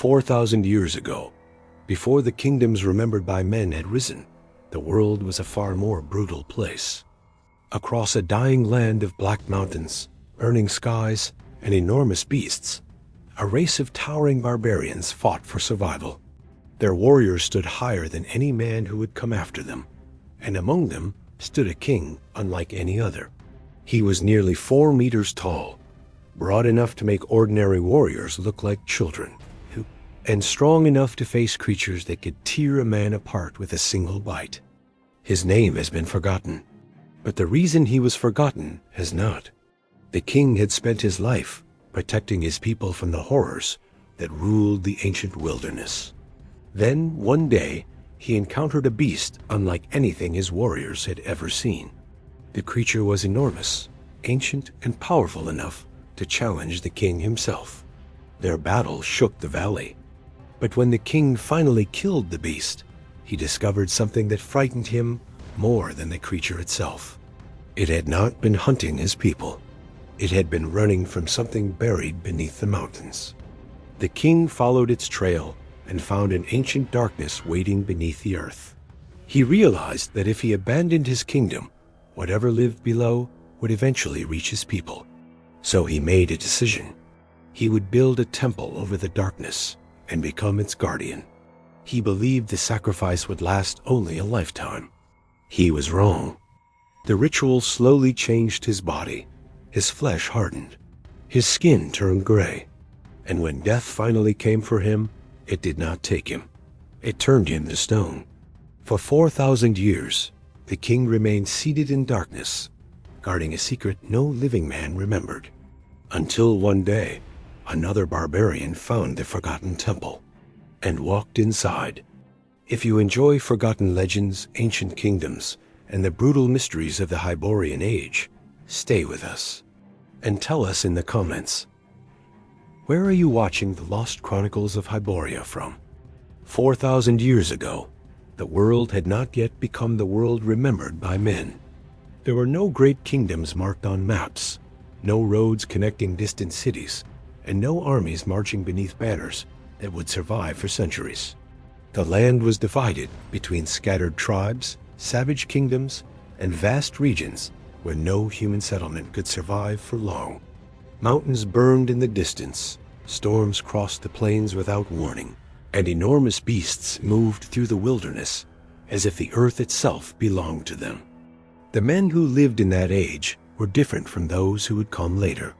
4,000 years ago, before the kingdoms remembered by men had risen, the world was a far more brutal place. Across a dying land of black mountains, burning skies, and enormous beasts, a race of towering barbarians fought for survival. Their warriors stood higher than any man who would come after them, and among them stood a king unlike any other. He was nearly 4 meters tall, broad enough to make ordinary warriors look like children, and strong enough to face creatures that could tear a man apart with a single bite. His name has been forgotten, but the reason he was forgotten has not. The king had spent his life protecting his people from the horrors that ruled the ancient wilderness. Then, one day, he encountered a beast unlike anything his warriors had ever seen. The creature was enormous, ancient, and powerful enough to challenge the king himself. Their battle shook the valley. But when the king finally killed the beast, he discovered something that frightened him more than the creature itself. It had not been hunting his people. It had been running from something buried beneath the mountains. The king followed its trail and found an ancient darkness waiting beneath the earth. He realized that if he abandoned his kingdom, whatever lived below would eventually reach his people. So he made a decision. He would build a temple over the darkness and become its guardian. He believed the sacrifice would last only a lifetime. He was wrong. The ritual slowly changed his body. His flesh hardened. His skin turned gray. And when death finally came for him, it did not take him. It turned him to stone. For 4,000 years, the king remained seated in darkness, guarding a secret no living man remembered. Until one day, another barbarian found the forgotten temple and walked inside. If you enjoy forgotten legends, ancient kingdoms, and the brutal mysteries of the Hyborian age, stay with us and tell us in the comments, where are you watching the Lost Chronicles of Hyboria from? 4,000 years ago, the world had not yet become the world remembered by men. There were no great kingdoms marked on maps, no roads connecting distant cities, and no armies marching beneath banners that would survive for centuries. The land was divided between scattered tribes, savage kingdoms, and vast regions where no human settlement could survive for long. Mountains burned in the distance, storms crossed the plains without warning, and enormous beasts moved through the wilderness as if the earth itself belonged to them. The men who lived in that age were different from those who would come later.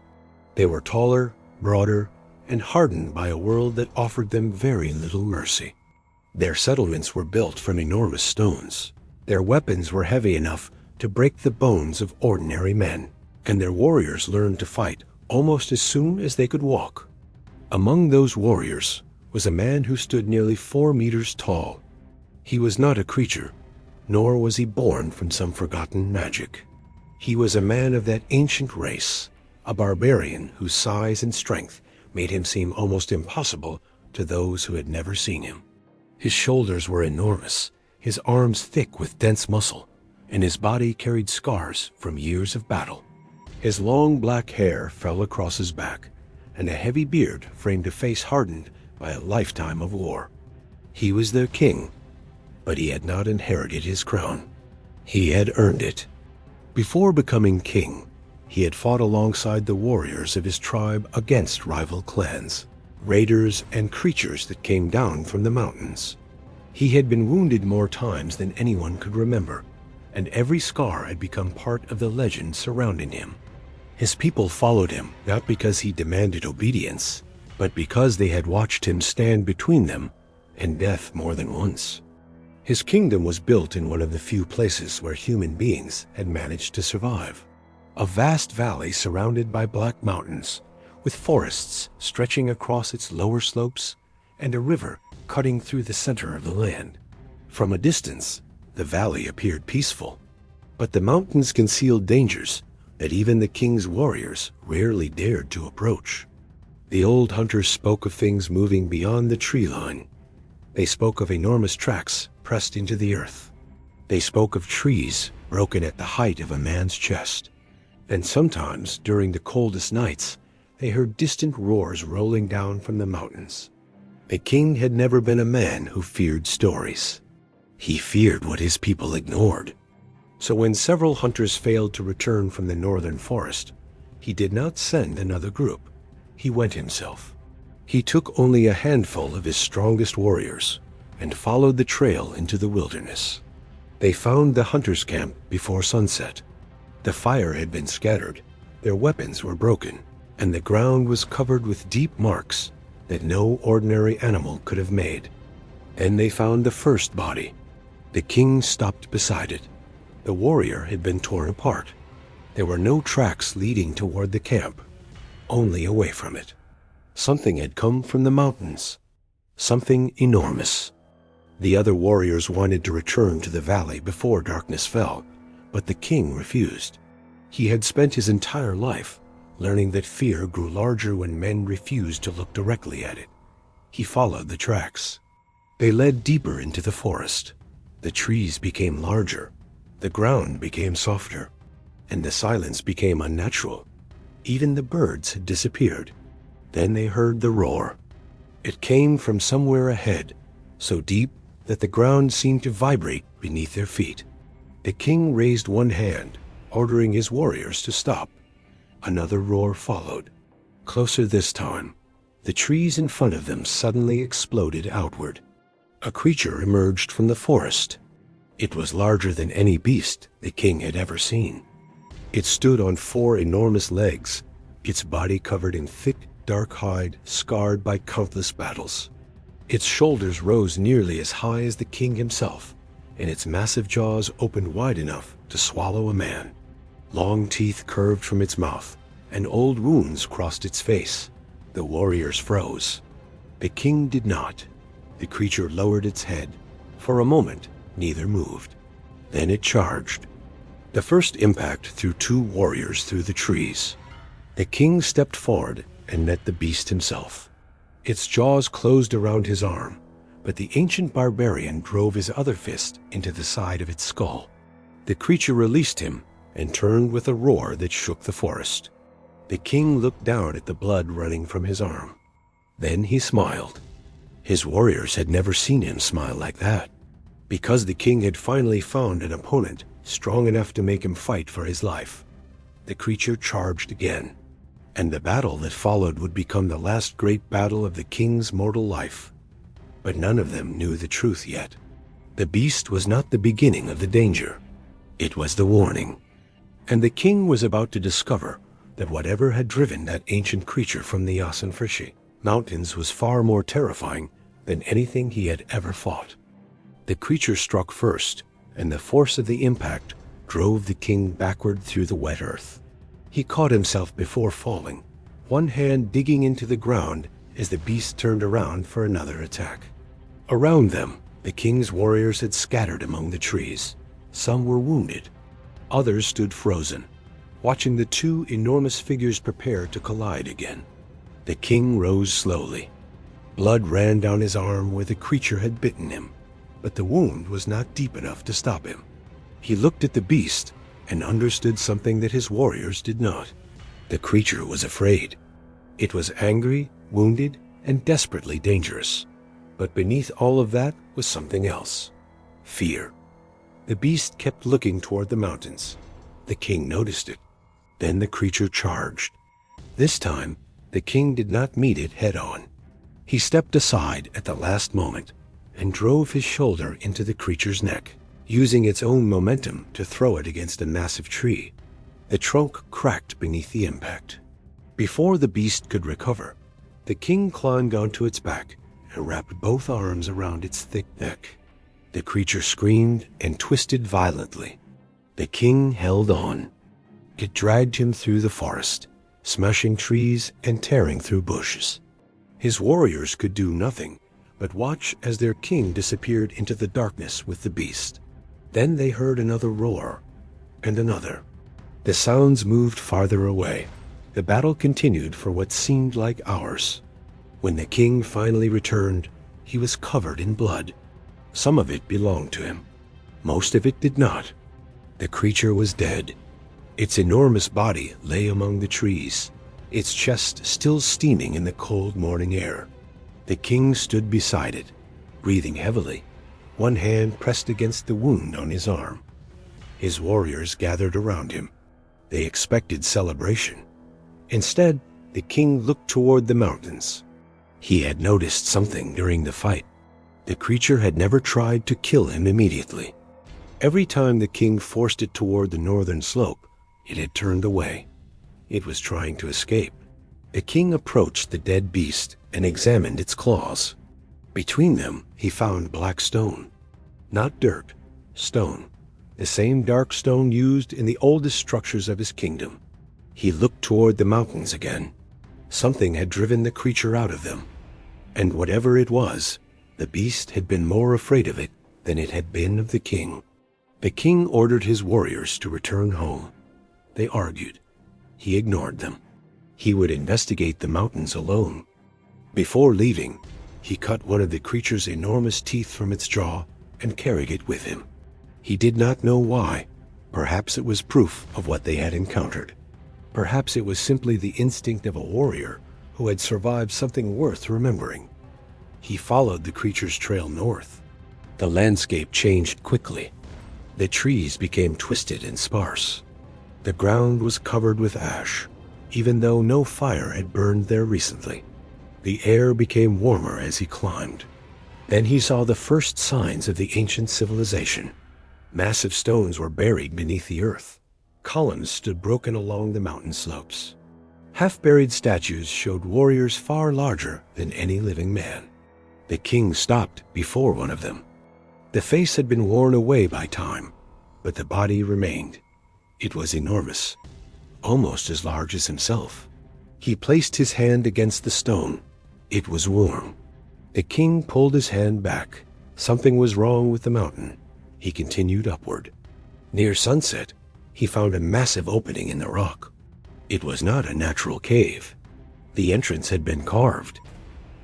They were taller, broader, and hardened by a world that offered them very little mercy. Their settlements were built from enormous stones. Their weapons were heavy enough to break the bones of ordinary men, and their warriors learned to fight almost as soon as they could walk. Among those warriors was a man who stood nearly 4 meters tall. He was not a creature, nor was he born from some forgotten magic. He was a man of that ancient race, a barbarian whose size and strength made him seem almost impossible to those who had never seen him. His shoulders were enormous, his arms thick with dense muscle, and his body carried scars from years of battle. His long black hair fell across his back, and a heavy beard framed a face hardened by a lifetime of war. He was their king, but he had not inherited his crown. He had earned it. Before becoming king, he had fought alongside the warriors of his tribe against rival clans, raiders, and creatures that came down from the mountains. He had been wounded more times than anyone could remember, and every scar had become part of the legend surrounding him. His people followed him not because he demanded obedience, but because they had watched him stand between them and death more than once. His kingdom was built in one of the few places where human beings had managed to survive. A vast valley surrounded by black mountains, with forests stretching across its lower slopes and a river cutting through the center of the land. From a distance, the valley appeared peaceful, but the mountains concealed dangers that even the king's warriors rarely dared to approach. The old hunters spoke of things moving beyond the tree line. They spoke of enormous tracks pressed into the earth. They spoke of trees broken at the height of a man's chest. And sometimes, during the coldest nights, they heard distant roars rolling down from the mountains. The king had never been a man who feared stories. He feared what his people ignored. So when several hunters failed to return from the northern forest, he did not send another group. He went himself. He took only a handful of his strongest warriors and followed the trail into the wilderness. They found the hunters' camp before sunset. The fire had been scattered, their weapons were broken, and the ground was covered with deep marks that no ordinary animal could have made. Then they found the first body. The king stopped beside it. The warrior had been torn apart. There were no tracks leading toward the camp, only away from it. Something had come from the mountains, something enormous. The other warriors wanted to return to the valley before darkness fell, but the king refused. He had spent his entire life learning that fear grew larger when men refused to look directly at it. He followed the tracks. They led deeper into the forest. The trees became larger, the ground became softer, and the silence became unnatural. Even the birds had disappeared. Then they heard the roar. It came from somewhere ahead, so deep that the ground seemed to vibrate beneath their feet. The king raised one hand, ordering his warriors to stop. Another roar followed. Closer this time, the trees in front of them suddenly exploded outward. A creature emerged from the forest. It was larger than any beast the king had ever seen. It stood on 4 enormous legs, its body covered in thick, dark hide scarred by countless battles. Its shoulders rose nearly as high as the king himself, and its massive jaws opened wide enough to swallow a man. Long teeth curved from its mouth, and old wounds crossed its face. The warriors froze. The king did not. The creature lowered its head. For a moment, neither moved. Then it charged. The first impact threw 2 warriors through the trees. The king stepped forward and met the beast himself. Its jaws closed around his arm, but the ancient barbarian drove his other fist into the side of its skull. The creature released him and turned with a roar that shook the forest. The king looked down at the blood running from his arm. Then he smiled. His warriors had never seen him smile like that. Because the king had finally found an opponent strong enough to make him fight for his life, the creature charged again. And the battle that followed would become the last great battle of the king's mortal life. But none of them knew the truth yet. The beast was not the beginning of the danger. It was the warning. And the king was about to discover that whatever had driven that ancient creature from the Yasenfrishi mountains was far more terrifying than anything he had ever fought. The creature struck first, and the force of the impact drove the king backward through the wet earth. He caught himself before falling, one hand digging into the ground as the beast turned around for another attack. Around them, the king's warriors had scattered among the trees. Some were wounded. Others stood frozen, watching the 2 enormous figures prepare to collide again. The king rose slowly. Blood ran down his arm where the creature had bitten him, but the wound was not deep enough to stop him. He looked at the beast and understood something that his warriors did not. The creature was afraid. It was angry, wounded, and desperately dangerous. But beneath all of that was something else. Fear. The beast kept looking toward the mountains. The king noticed it. Then the creature charged. This time, the king did not meet it head-on. He stepped aside at the last moment and drove his shoulder into the creature's neck, using its own momentum to throw it against a massive tree. The trunk cracked beneath the impact. Before the beast could recover, the king climbed onto its back and wrapped both arms around its thick neck. The creature screamed and twisted violently. The king held on. It dragged him through the forest, smashing trees and tearing through bushes. His warriors could do nothing but watch as their king disappeared into the darkness with the beast. Then they heard another roar, and another. The sounds moved farther away. The battle continued for what seemed like hours. When the king finally returned, he was covered in blood. Some of it belonged to him. Most of it did not. The creature was dead. Its enormous body lay among the trees, its chest still steaming in the cold morning air. The king stood beside it, breathing heavily, one hand pressed against the wound on his arm. His warriors gathered around him. They expected celebration. Instead, the king looked toward the mountains. He had noticed something during the fight. The creature had never tried to kill him immediately. Every time the king forced it toward the northern slope, it had turned away. It was trying to escape. The king approached the dead beast and examined its claws. Between them, he found black stone. Not dirt, stone. The same dark stone used in the oldest structures of his kingdom. He looked toward the mountains again. Something had driven the creature out of them. And whatever it was, the beast had been more afraid of it than it had been of the king. The king ordered his warriors to return home. They argued. He ignored them. He would investigate the mountains alone. Before leaving, he cut one of the creature's enormous teeth from its jaw and carried it with him. He did not know why. Perhaps it was proof of what they had encountered. Perhaps it was simply the instinct of a warrior who had survived something worth remembering. He followed the creature's trail north. The landscape changed quickly. The trees became twisted and sparse. The ground was covered with ash, even though no fire had burned there recently. The air became warmer as he climbed. Then he saw the first signs of the ancient civilization. Massive stones were buried beneath the earth. Columns stood broken along the mountain slopes. Half-buried statues showed warriors far larger than any living man. The king stopped before one of them. The face had been worn away by time, but the body remained. It was enormous, almost as large as himself. He placed his hand against the stone. It was warm. The king pulled his hand back. Something was wrong with the mountain. He continued upward. Near sunset, he found a massive opening in the rock. It was not a natural cave. The entrance had been carved.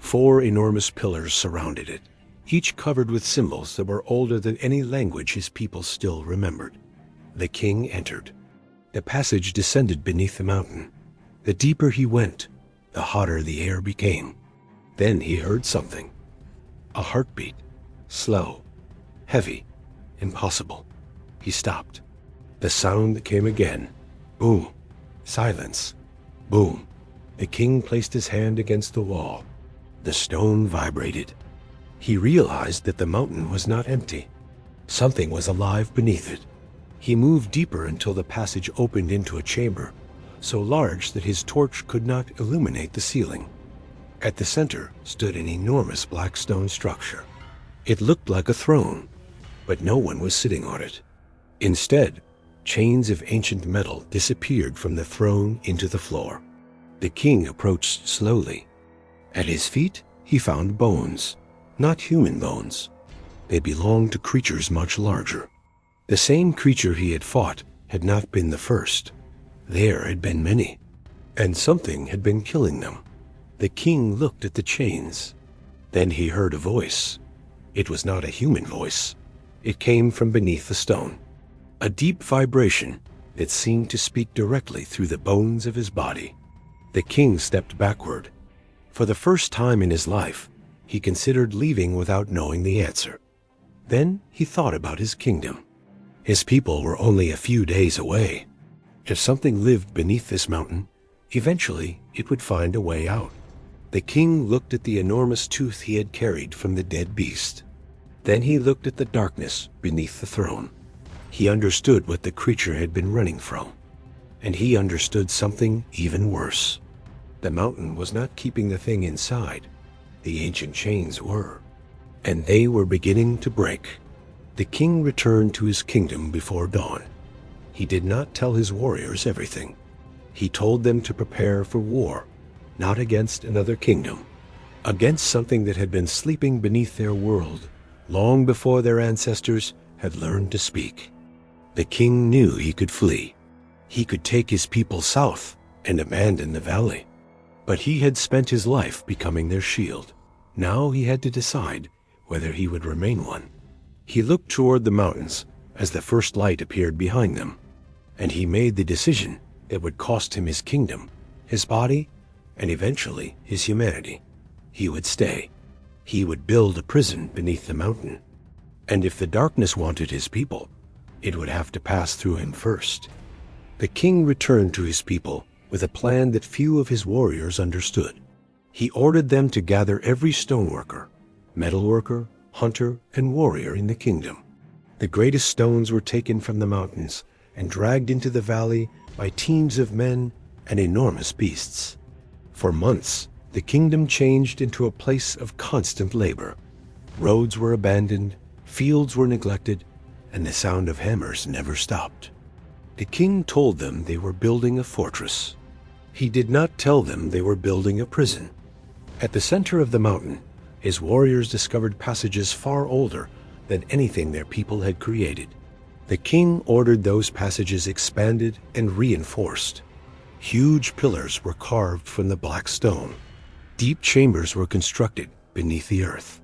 4 enormous pillars surrounded it, each covered with symbols that were older than any language his people still remembered. The king entered. The passage descended beneath the mountain. The deeper he went, the hotter the air became. Then he heard something. A heartbeat. Slow, heavy, impossible. He stopped. The sound came again. Boom. Silence. Boom. The king placed his hand against the wall. The stone vibrated. He realized that the mountain was not empty. Something was alive beneath it. He moved deeper until the passage opened into a chamber, so large that his torch could not illuminate the ceiling. At the center stood an enormous black stone structure. It looked like a throne, but no one was sitting on it. Instead, chains of ancient metal disappeared from the throne into the floor. The king approached slowly. At his feet, he found bones, not human bones. They belonged to creatures much larger. The same creature he had fought had not been the first. There had been many, and something had been killing them. The king looked at the chains. Then he heard a voice. It was not a human voice. It came from beneath the stone. A deep vibration that seemed to speak directly through the bones of his body. The king stepped backward. For the first time in his life, he considered leaving without knowing the answer. Then he thought about his kingdom. His people were only a few days away. If something lived beneath this mountain, eventually it would find a way out. The king looked at the enormous tooth he had carried from the dead beast. Then he looked at the darkness beneath the throne. He understood what the creature had been running from. And he understood something even worse. The mountain was not keeping the thing inside. The ancient chains were. And they were beginning to break. The king returned to his kingdom before dawn. He did not tell his warriors everything. He told them to prepare for war, not against another kingdom, against something that had been sleeping beneath their world long before their ancestors had learned to speak. The king knew he could flee. He could take his people south and abandon the valley. But he had spent his life becoming their shield. Now he had to decide whether he would remain one. He looked toward the mountains as the first light appeared behind them, and he made the decision that would cost him his kingdom, his body, and eventually his humanity. He would stay. He would build a prison beneath the mountain. And if the darkness wanted his people, it would have to pass through him first. The king returned to his people with a plan that few of his warriors understood. He ordered them to gather every stoneworker, metalworker, hunter, and warrior in the kingdom. The greatest stones were taken from the mountains and dragged into the valley by teams of men and enormous beasts. For months, the kingdom changed into a place of constant labor. Roads were abandoned, fields were neglected, and the sound of hammers never stopped. The king told them they were building a fortress. He did not tell them they were building a prison. At the center of the mountain, his warriors discovered passages far older than anything their people had created. The king ordered those passages expanded and reinforced. Huge pillars were carved from the black stone. Deep chambers were constructed beneath the earth.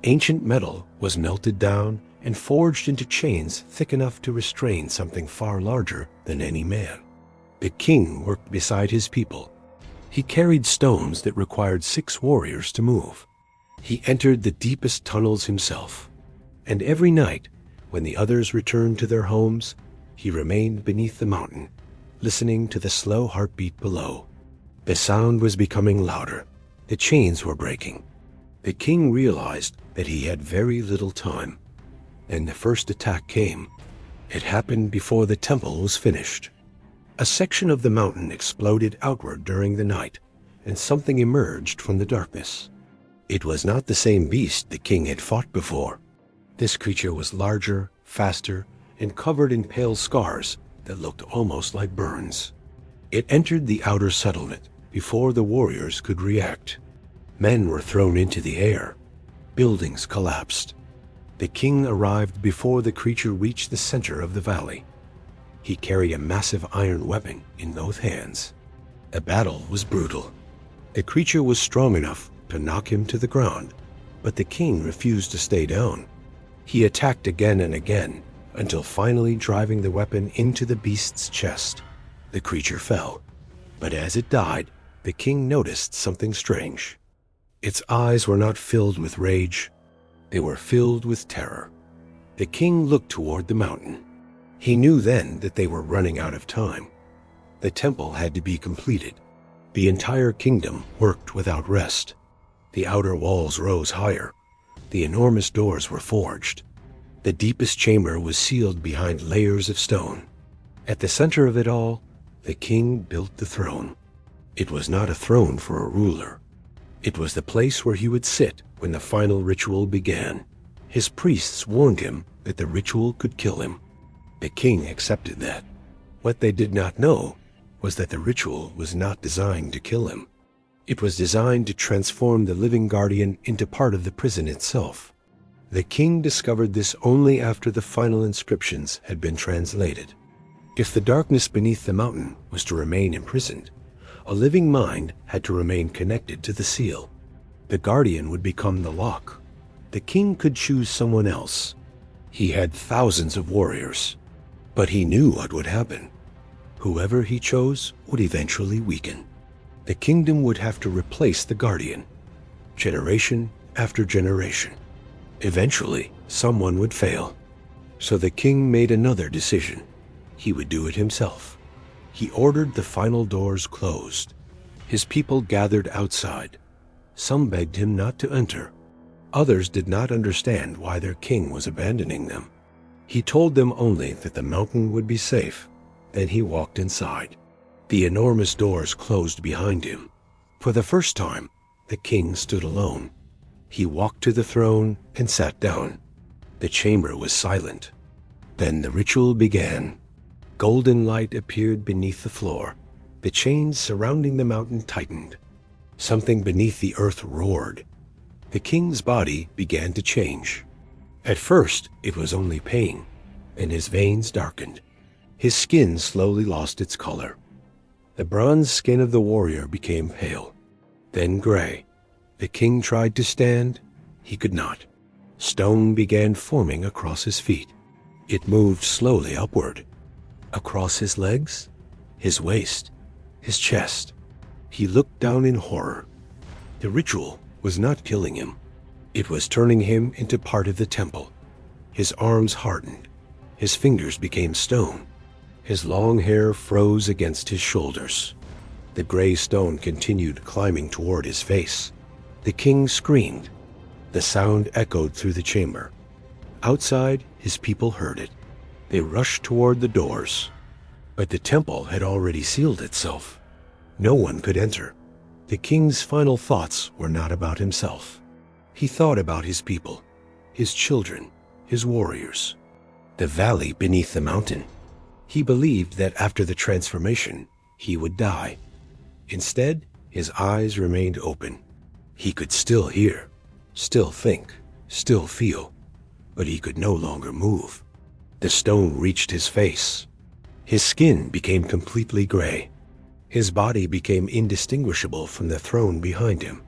Ancient metal was melted down and forged into chains thick enough to restrain something far larger than any man. The king worked beside his people. He carried stones that required 6 warriors to move. He entered the deepest tunnels himself. And every night, when the others returned to their homes, he remained beneath the mountain, listening to the slow heartbeat below. The sound was becoming louder. The chains were breaking. The king realized that he had very little time. And the first attack came. It happened before the temple was finished. A section of the mountain exploded outward during the night, and something emerged from the darkness. It was not the same beast the king had fought before. This creature was larger, faster, and covered in pale scars that looked almost like burns. It entered the outer settlement before the warriors could react. Men were thrown into the air. Buildings collapsed. The king arrived before the creature reached the center of the valley. He carried a massive iron weapon in both hands. The battle was brutal. The creature was strong enough to knock him to the ground, but the king refused to stay down. He attacked again and again, until finally driving the weapon into the beast's chest. The creature fell, but as it died, the king noticed something strange. Its eyes were not filled with rage. They were filled with terror. The king looked toward the mountain. He knew then that they were running out of time. The temple had to be completed. The entire kingdom worked without rest. The outer walls rose higher. The enormous doors were forged. The deepest chamber was sealed behind layers of stone. At the center of it all, the king built the throne. It was not a throne for a ruler. It was the place where he would sit when the final ritual began. His priests warned him that the ritual could kill him. The king accepted that. What they did not know was that the ritual was not designed to kill him. It was designed to transform the living guardian into part of the prison itself. The king discovered this only after the final inscriptions had been translated. If the darkness beneath the mountain was to remain imprisoned, a living mind had to remain connected to the seal. The guardian would become the lock. The king could choose someone else. He had thousands of warriors, but he knew what would happen. Whoever he chose would eventually weaken. The kingdom would have to replace the guardian, generation after generation. Eventually, someone would fail. So the king made another decision. He would do it himself. He ordered the final doors closed. His people gathered outside. Some begged him not to enter. Others did not understand why their king was abandoning them. He told them only that the mountain would be safe. Then he walked inside. The enormous doors closed behind him. For the first time, the king stood alone. He walked to the throne and sat down. The chamber was silent. Then the ritual began. Golden light appeared beneath the floor. The chains surrounding the mountain tightened. Something beneath the earth roared. The king's body began to change. At first, it was only pain, and his veins darkened. His skin slowly lost its color. The bronze skin of the warrior became pale, then gray. The king tried to stand. He could not. Stone began forming across his feet. It moved slowly upward, across his legs, his waist, his chest. He looked down in horror. The ritual was not killing him. It was turning him into part of the temple. His arms hardened. His fingers became stone. His long hair froze against his shoulders. The gray stone continued climbing toward his face. The king screamed. The sound echoed through the chamber. Outside, his people heard it. They rushed toward the doors. But the temple had already sealed itself. No one could enter. The king's final thoughts were not about himself. He thought about his people, his children, his warriors, the valley beneath the mountain. He believed that after the transformation, he would die. Instead, his eyes remained open. He could still hear, still think, still feel, but he could no longer move. The stone reached his face. His skin became completely gray. His body became indistinguishable from the throne behind him.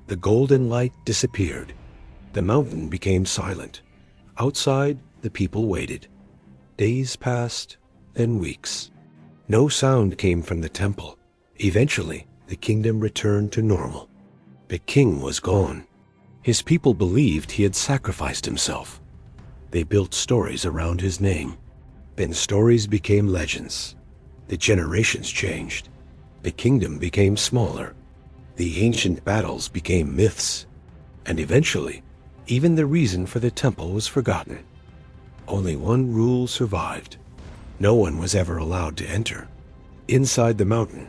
The golden light disappeared. The mountain became silent. Outside, the people waited. Days passed, then weeks. No sound came from the temple. Eventually, the kingdom returned to normal. The king was gone. His people believed he had sacrificed himself. They built stories around his name. Then stories became legends. The generations changed. The kingdom became smaller. The ancient battles became myths. And eventually, even the reason for the temple was forgotten. Only one rule survived. No one was ever allowed to enter. Inside the mountain,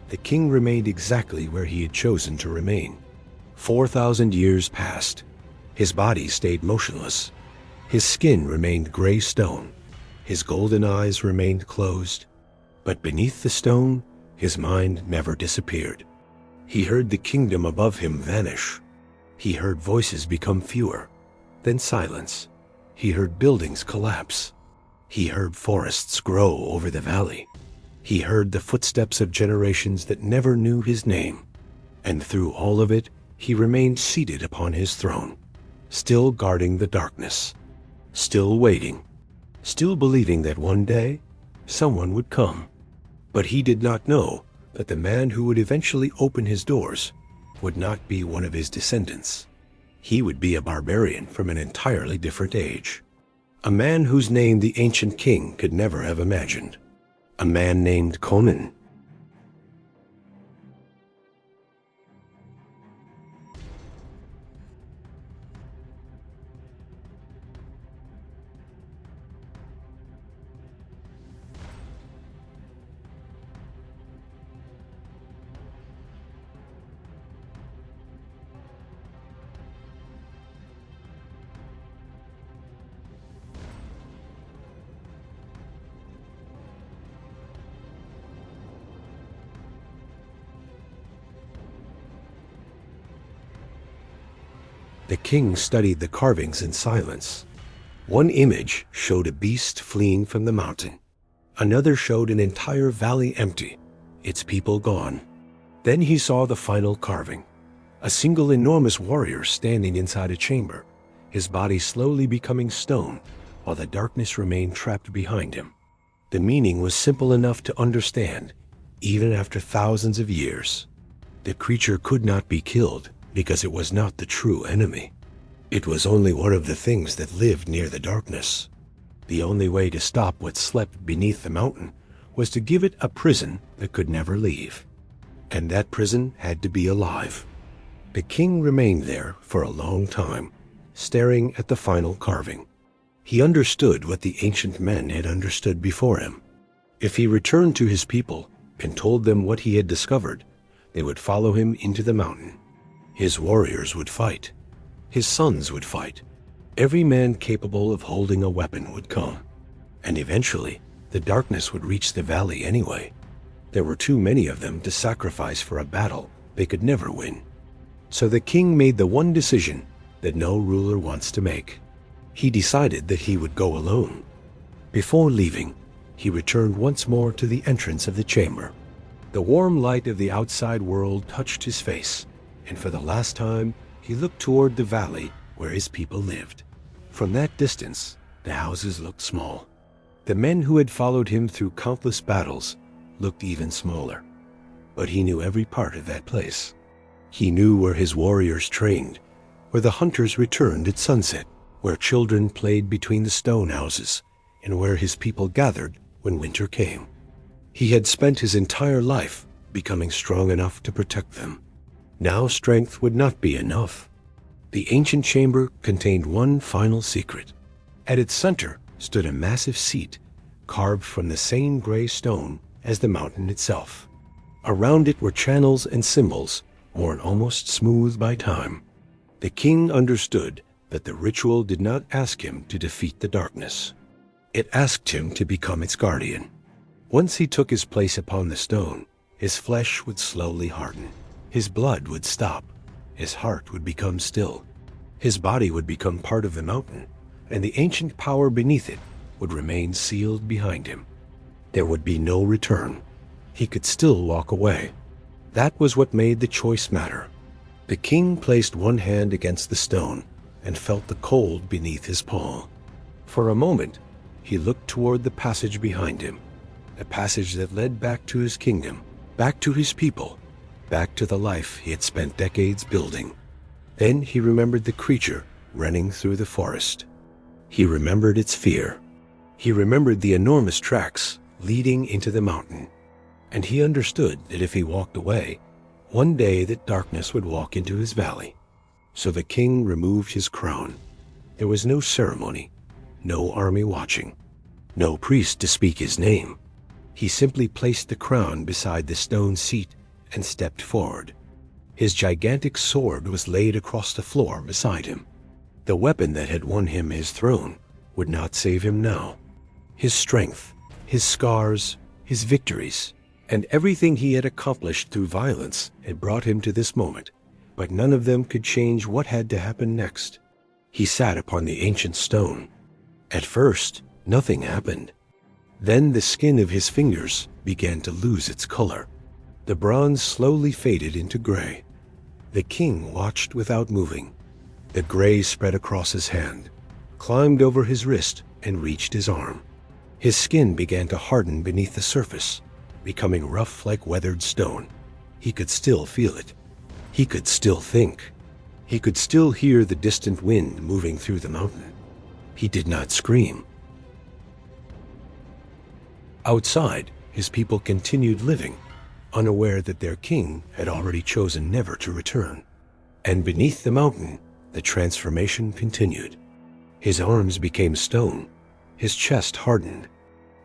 the king remained exactly where he had chosen to remain. 4,000 years passed. His body stayed motionless. His skin remained gray stone. His golden eyes remained closed. But beneath the stone, his mind never disappeared. He heard the kingdom above him vanish. He heard voices become fewer, then silence. He heard buildings collapse. He heard forests grow over the valley. He heard the footsteps of generations that never knew his name. And through all of it, he remained seated upon his throne, still guarding the darkness, still waiting, still believing that one day someone would come. But he did not know that the man who would eventually open his doors would not be one of his descendants. He would be a barbarian from an entirely different age. A man whose name the ancient king could never have imagined. A man named Conan. The king studied the carvings in silence. One image showed a beast fleeing from the mountain. Another showed an entire valley empty, its people gone. Then he saw the final carving, a single enormous warrior standing inside a chamber, his body slowly becoming stone, while the darkness remained trapped behind him. The meaning was simple enough to understand, even after thousands of years. The creature could not be killed, because it was not the true enemy. It was only one of the things that lived near the darkness. The only way to stop what slept beneath the mountain was to give it a prison that could never leave. And that prison had to be alive. The king remained there for a long time, staring at the final carving. He understood what the ancient men had understood before him. If he returned to his people and told them what he had discovered, they would follow him into the mountain. His warriors would fight. His sons would fight. Every man capable of holding a weapon would come. And eventually, the darkness would reach the valley anyway. There were too many of them to sacrifice for a battle they could never win. So the king made the one decision that no ruler wants to make. He decided that he would go alone. Before leaving, he returned once more to the entrance of the chamber. The warm light of the outside world touched his face, and for the last time, he looked toward the valley where his people lived. From that distance, the houses looked small. The men who had followed him through countless battles looked even smaller. But he knew every part of that place. He knew where his warriors trained, where the hunters returned at sunset, where children played between the stone houses, and where his people gathered when winter came. He had spent his entire life becoming strong enough to protect them. Now strength would not be enough. The ancient chamber contained one final secret. At its center stood a massive seat, carved from the same gray stone as the mountain itself. Around it were channels and symbols, worn almost smooth by time. The king understood that the ritual did not ask him to defeat the darkness. It asked him to become its guardian. Once he took his place upon the stone, his flesh would slowly harden. His blood would stop. His heart would become still. His body would become part of the mountain, and the ancient power beneath it would remain sealed behind him. There would be no return. He could still walk away. That was what made the choice matter. The king placed one hand against the stone and felt the cold beneath his palm. For a moment, he looked toward the passage behind him, a passage that led back to his kingdom, back to his people, back to the life he had spent decades building. Then he remembered the creature running through the forest. He remembered its fear. He remembered the enormous tracks leading into the mountain. And he understood that if he walked away, one day that darkness would walk into his valley. So the king removed his crown. There was no ceremony, no army watching, no priest to speak his name. He simply placed the crown beside the stone seat and stepped forward. His gigantic sword was laid across the floor beside him. The weapon that had won him his throne would not save him now. His strength, his scars, his victories, and everything he had accomplished through violence had brought him to this moment, but none of them could change what had to happen next. He sat upon the ancient stone. At first, nothing happened. Then the skin of his fingers began to lose its color. The bronze slowly faded into gray. The king watched without moving. The gray spread across his hand, climbed over his wrist, and reached his arm. His skin began to harden beneath the surface, becoming rough like weathered stone. He could still feel it. He could still think. He could still hear the distant wind moving through the mountain. He did not scream. Outside, his people continued living, unaware that their king had already chosen never to return. And beneath the mountain, the transformation continued. His arms became stone. His chest hardened.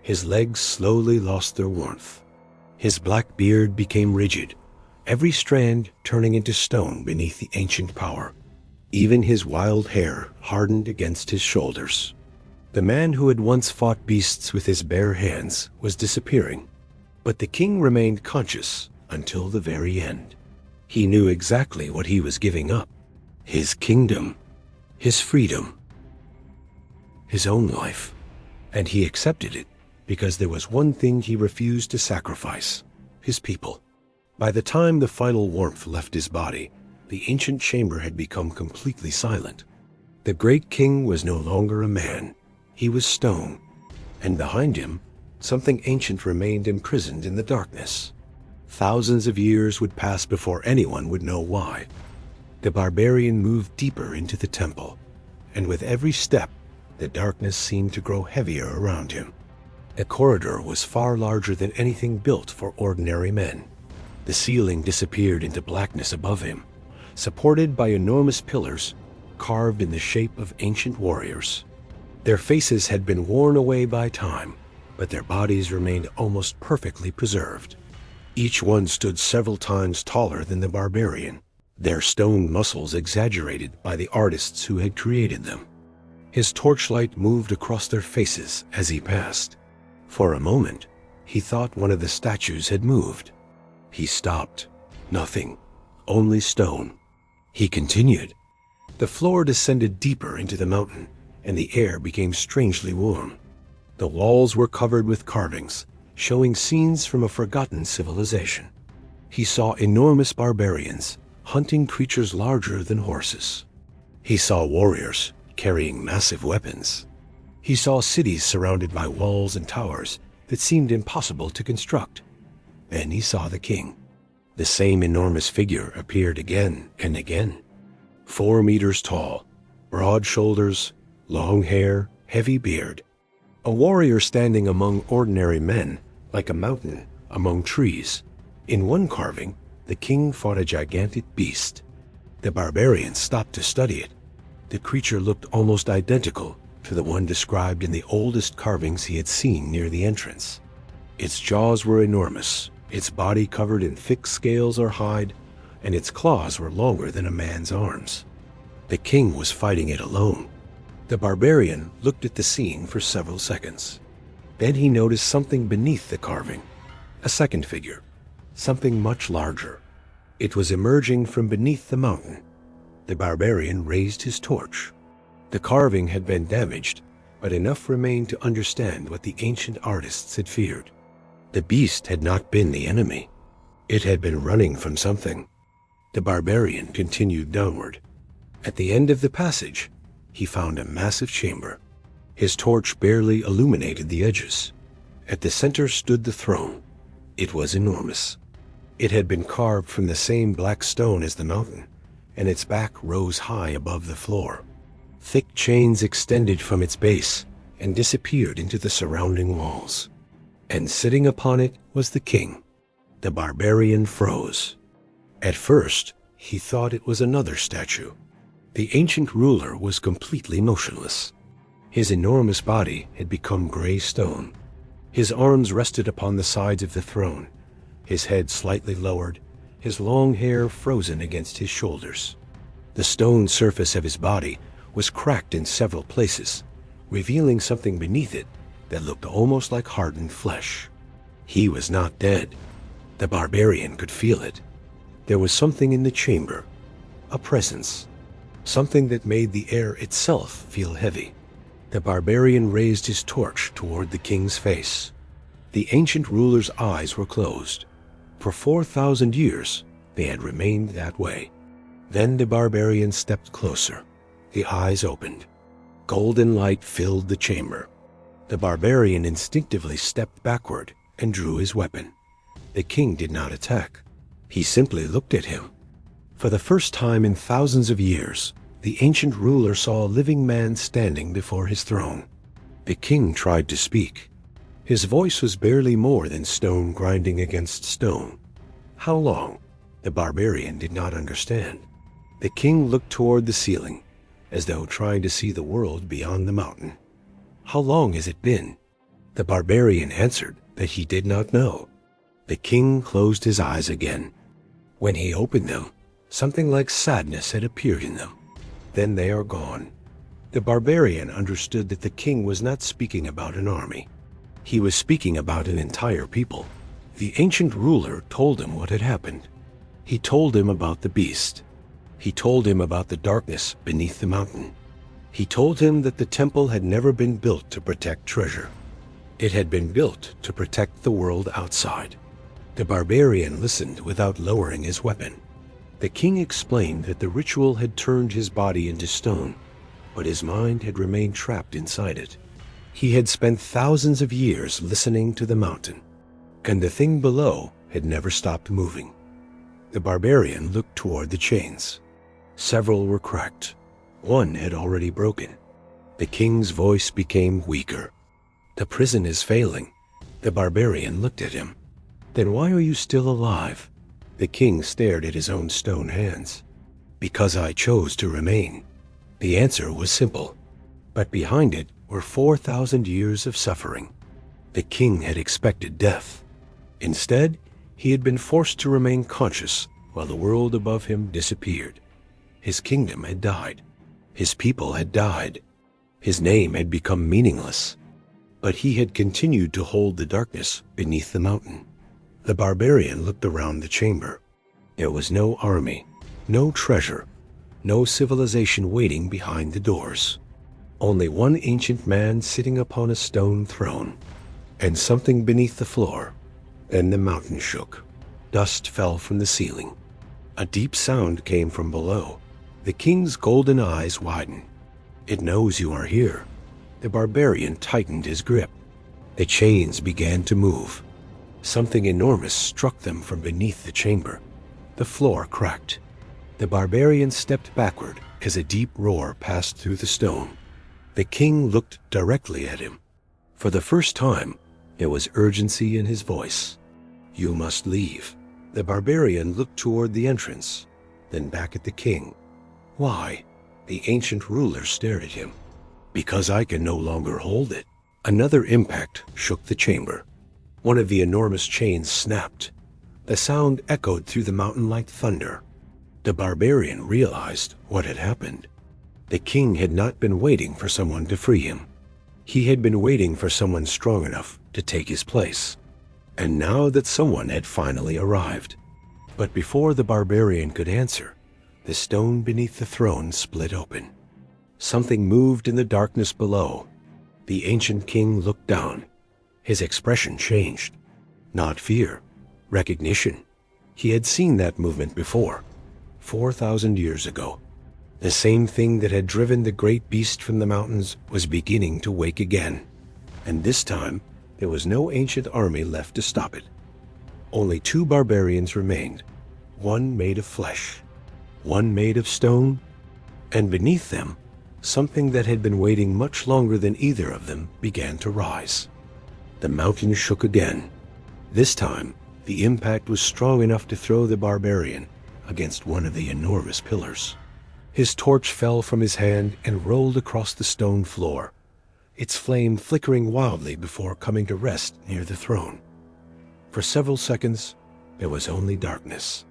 His legs slowly lost their warmth. His black beard became rigid, every strand turning into stone beneath the ancient power. Even his wild hair hardened against his shoulders. The man who had once fought beasts with his bare hands was disappearing, but the king remained conscious until the very end. He knew exactly what he was giving up: his kingdom, his freedom, his own life. And he accepted it because there was one thing he refused to sacrifice: his people. By the time the final warmth left his body, the ancient chamber had become completely silent. The great king was no longer a man. He was stone, and behind him, something ancient remained imprisoned in the darkness. Thousands of years would pass before anyone would know why. The barbarian moved deeper into the temple, and with every step, the darkness seemed to grow heavier around him. The corridor was far larger than anything built for ordinary men. The ceiling disappeared into blackness above him, supported by enormous pillars carved in the shape of ancient warriors. Their faces had been worn away by time, but their bodies remained almost perfectly preserved. Each one stood several times taller than the barbarian, their stone muscles exaggerated by the artists who had created them. His torchlight moved across their faces as he passed. For a moment, he thought one of the statues had moved. He stopped. Nothing. Only stone. He continued. The floor descended deeper into the mountain, and the air became strangely warm. The walls were covered with carvings, showing scenes from a forgotten civilization. He saw enormous barbarians hunting creatures larger than horses. He saw warriors carrying massive weapons. He saw cities surrounded by walls and towers that seemed impossible to construct. Then he saw the king. The same enormous figure appeared again and again. 4 meters tall, broad shoulders, long hair, heavy beard. A warrior standing among ordinary men, like a mountain among trees. In one carving, the king fought a gigantic beast. The barbarian stopped to study it. The creature looked almost identical to the one described in the oldest carvings he had seen near the entrance. Its jaws were enormous, its body covered in thick scales or hide, and its claws were longer than a man's arms. The king was fighting it alone. The barbarian looked at the scene for several seconds. Then he noticed something beneath the carving. A second figure, something much larger. It was emerging from beneath the mountain. The barbarian raised his torch. The carving had been damaged, but enough remained to understand what the ancient artists had feared. The beast had not been the enemy. It had been running from something. The barbarian continued downward. At the end of the passage, he found a massive chamber. His torch barely illuminated the edges. At the center stood the throne. It was enormous. It had been carved from the same black stone as the mountain, and its back rose high above the floor. Thick chains extended from its base and disappeared into the surrounding walls. And sitting upon it was the king. The barbarian froze. At first, he thought it was another statue. The ancient ruler was completely motionless. His enormous body had become gray stone. His arms rested upon the sides of the throne, his head slightly lowered, his long hair frozen against his shoulders. The stone surface of his body was cracked in several places, revealing something beneath it that looked almost like hardened flesh. He was not dead. The barbarian could feel it. There was something in the chamber, a presence, something that made the air itself feel heavy. The barbarian raised his torch toward the king's face. The ancient ruler's eyes were closed. For 4,000 years, they had remained that way. Then the barbarian stepped closer. The eyes opened. Golden light filled the chamber. The barbarian instinctively stepped backward and drew his weapon. The king did not attack. He simply looked at him. For the first time in thousands of years, the ancient ruler saw a living man standing before his throne. The king tried to speak. His voice was barely more than stone grinding against stone. How long? The barbarian did not understand. The king looked toward the ceiling, as though trying to see the world beyond the mountain. How long has it been? The barbarian answered that he did not know. The king closed his eyes again. When he opened them, something like sadness had appeared in them. Then they are gone. The barbarian understood that the king was not speaking about an army. He was speaking about an entire people. The ancient ruler told him what had happened. He told him about the beast. He told him about the darkness beneath the mountain. He told him that the temple had never been built to protect treasure. It had been built to protect the world outside. The barbarian listened without lowering his weapon. The king explained that the ritual had turned his body into stone, but his mind had remained trapped inside it. He had spent thousands of years listening to the mountain, and the thing below had never stopped moving. The barbarian looked toward the chains. Several were cracked. One had already broken. The king's voice became weaker. The prison is failing. The barbarian looked at him. Then why are you still alive? The king stared at his own stone hands. Because I chose to remain. The answer was simple, but behind it were 4,000 years of suffering. The king had expected death. Instead, he had been forced to remain conscious while the world above him disappeared. His kingdom had died. His people had died. His name had become meaningless. But he had continued to hold the darkness beneath the mountain. The barbarian looked around the chamber. There was no army, no treasure, no civilization waiting behind the doors. Only one ancient man sitting upon a stone throne, and something beneath the floor. Then the mountain shook. Dust fell from the ceiling. A deep sound came from below. The king's golden eyes widened. It knows you are here. The barbarian tightened his grip. The chains began to move. Something enormous struck them from beneath the chamber. The floor cracked. The barbarian stepped backward as a deep roar passed through the stone. The king looked directly at him. For the first time, there was urgency in his voice. "You must leave." The barbarian looked toward the entrance, then back at the king. "Why?" The ancient ruler stared at him. "Because I can no longer hold it." Another impact shook the chamber. One of the enormous chains snapped. The sound echoed through the mountain like thunder. The barbarian realized what had happened. The king had not been waiting for someone to free him. He had been waiting for someone strong enough to take his place. And now that someone had finally arrived. But before the barbarian could answer, the stone beneath the throne split open. Something moved in the darkness below. The ancient king looked down. His expression changed. Not fear, recognition. He had seen that movement before, 4,000 years ago. The same thing that had driven the great beast from the mountains was beginning to wake again. And this time, there was no ancient army left to stop it. Only two barbarians remained, one made of flesh, one made of stone, and beneath them, something that had been waiting much longer than either of them began to rise. The mountain shook again. This time, the impact was strong enough to throw the barbarian against one of the enormous pillars. His torch fell from his hand and rolled across the stone floor, its flame flickering wildly before coming to rest near the throne. For several seconds, there was only darkness.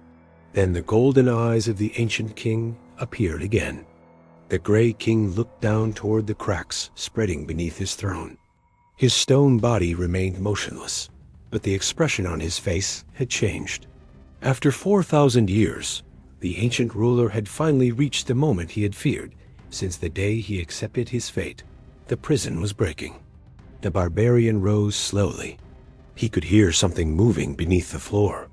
Then the golden eyes of the ancient king appeared again. The gray king looked down toward the cracks spreading beneath his throne. His stone body remained motionless, but the expression on his face had changed. After 4,000 years, the ancient ruler had finally reached the moment he had feared since the day he accepted his fate. The prison was breaking. The barbarian rose slowly. He could hear something moving beneath the floor.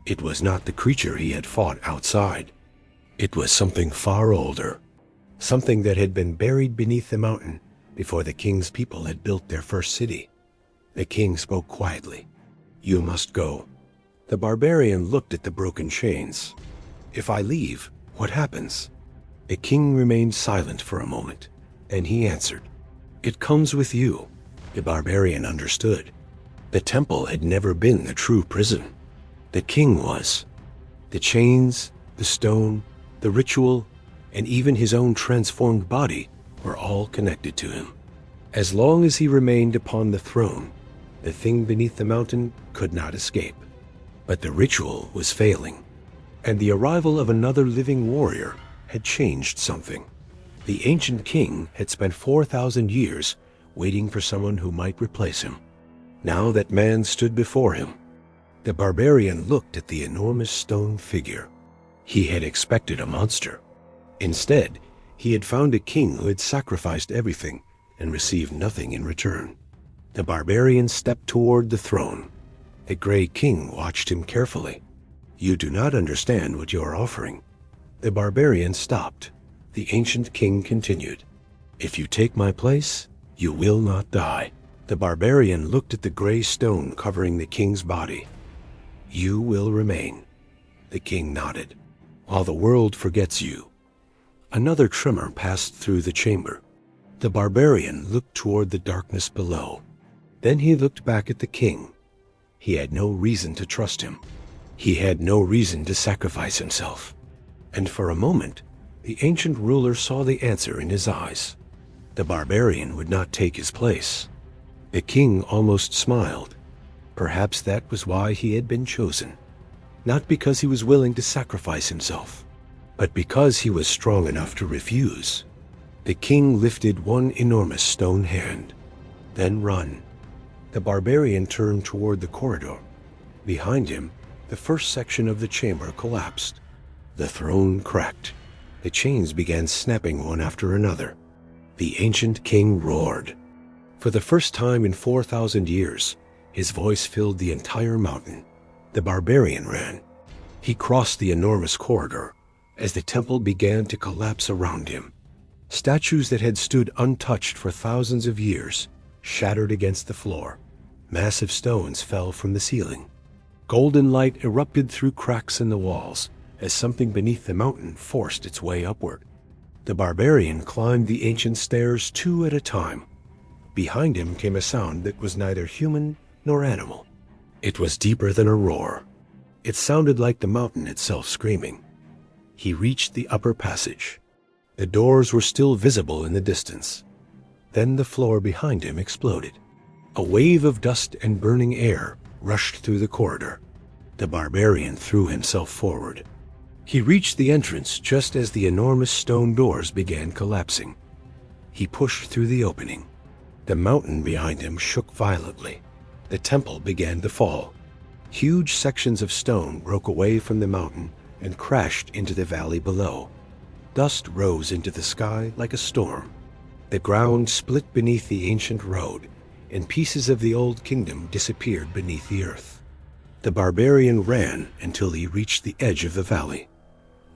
It was not the creature he had fought outside. It was something far older, something that had been buried beneath the mountain before the king's people had built their first city. The king spoke quietly. "You must go." The barbarian looked at the broken chains. "If I leave, what happens?" The king remained silent for a moment, and he answered, "It comes with you." The barbarian understood. The temple had never been the true prison. The king was. The chains, the stone, the ritual, and even his own transformed body were all connected to him. As long as he remained upon the throne, the thing beneath the mountain could not escape. But the ritual was failing, and the arrival of another living warrior had changed something. The ancient king had spent 4,000 years waiting for someone who might replace him. Now that man stood before him. The barbarian looked at the enormous stone figure. He had expected a monster. Instead, he had found a king who had sacrificed everything and received nothing in return. The barbarian stepped toward the throne. The gray king watched him carefully. "You do not understand what you are offering." The barbarian stopped. The ancient king continued, "If you take my place, you will not die." The barbarian looked at the gray stone covering the king's body. "You will remain." The king nodded. "While the world forgets you." Another tremor passed through the chamber. The barbarian looked toward the darkness below. Then he looked back at the king. He had no reason to trust him. He had no reason to sacrifice himself. And for a moment, the ancient ruler saw the answer in his eyes. The barbarian would not take his place. The king almost smiled. Perhaps that was why he had been chosen. Not because he was willing to sacrifice himself, but because he was strong enough to refuse. The king lifted one enormous stone hand. Then run. The barbarian turned toward the corridor. Behind him, the first section of the chamber collapsed. The throne cracked. The chains began snapping one after another. The ancient king roared. For the first time in 4,000 years, his voice filled the entire mountain. The barbarian ran. He crossed the enormous corridor as the temple began to collapse around him. Statues that had stood untouched for thousands of years shattered against the floor. Massive stones fell from the ceiling. Golden light erupted through cracks in the walls as something beneath the mountain forced its way upward. The barbarian climbed the ancient stairs 2 at a time. Behind him came a sound that was neither human nor animal. It was deeper than a roar. It sounded like the mountain itself screaming. He reached the upper passage. The doors were still visible in the distance. Then the floor behind him exploded. A wave of dust and burning air rushed through the corridor. The barbarian threw himself forward. He reached the entrance just as the enormous stone doors began collapsing. He pushed through the opening. The mountain behind him shook violently. The temple began to fall. Huge sections of stone broke away from the mountain and crashed into the valley below. Dust rose into the sky like a storm. The ground split beneath the ancient road, and pieces of the old kingdom disappeared beneath the earth. The barbarian ran until he reached the edge of the valley.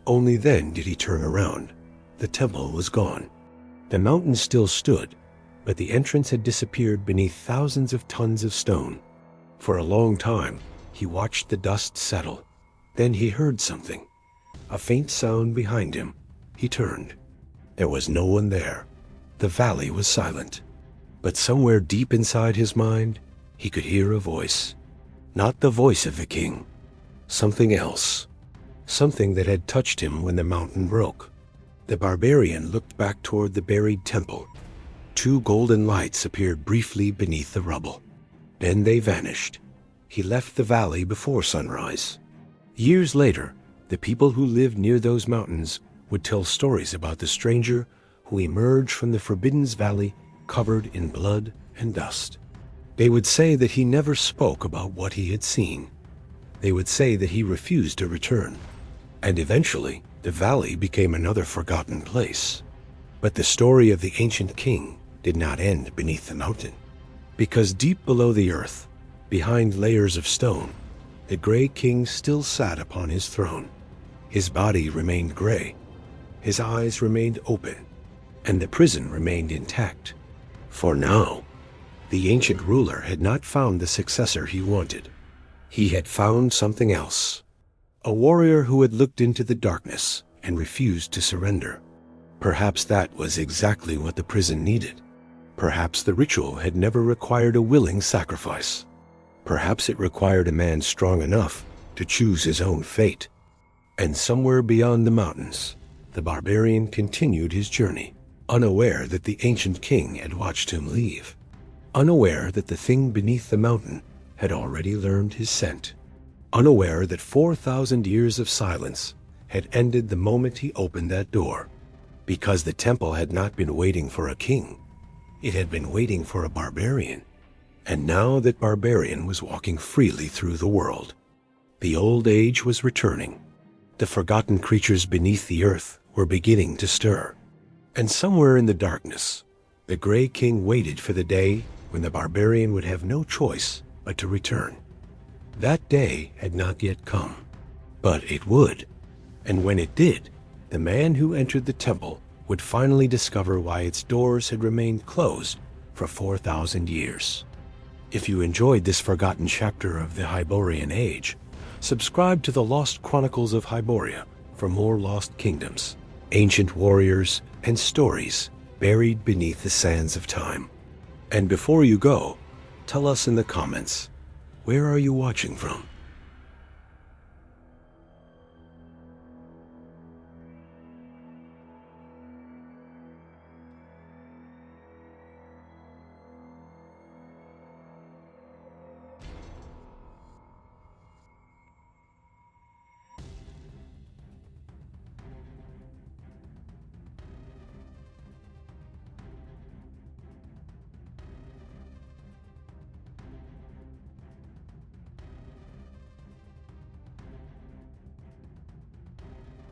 Only then did he turn around. The temple was gone. The mountain still stood, but the entrance had disappeared beneath thousands of tons of stone. For a long time, he watched the dust settle. Then he heard something. A faint sound behind him. He turned. There was no one there. The valley was silent. But somewhere deep inside his mind, he could hear a voice. Not the voice of the king. Something else. Something that had touched him when the mountain broke. The barbarian looked back toward the buried temple. 2 golden lights appeared briefly beneath the rubble. Then they vanished. He left the valley before sunrise. Years later, the people who lived near those mountains would tell stories about the stranger who emerged from the Forbidden Valley covered in blood and dust. They would say that he never spoke about what he had seen. They would say that he refused to return. And eventually, the valley became another forgotten place. But the story of the ancient king did not end beneath the mountain. Because deep below the earth, behind layers of stone, the gray king still sat upon his throne. His body remained gray. His eyes remained open. And the prison remained intact. For now, the ancient ruler had not found the successor he wanted. He had found something else. A warrior who had looked into the darkness and refused to surrender. Perhaps that was exactly what the prison needed. Perhaps the ritual had never required a willing sacrifice. Perhaps it required a man strong enough to choose his own fate. And somewhere beyond the mountains, the barbarian continued his journey, unaware that the ancient king had watched him leave. Unaware that the thing beneath the mountain had already learned his scent. Unaware that 4,000 years of silence had ended the moment he opened that door. Because the temple had not been waiting for a king. It had been waiting for a barbarian. And now that barbarian was walking freely through the world. The old age was returning. The forgotten creatures beneath the earth were beginning to stir. And somewhere in the darkness, the Gray King waited for the day when the barbarian would have no choice but to return. That day had not yet come, but it would. And when it did, the man who entered the temple would finally discover why its doors had remained closed for 4,000 years. If you enjoyed this forgotten chapter of the Hyborian Age, subscribe to the Lost Chronicles of Hyboria for more lost kingdoms, ancient warriors, and stories buried beneath the sands of time. And before you go, tell us in the comments, where are you watching from?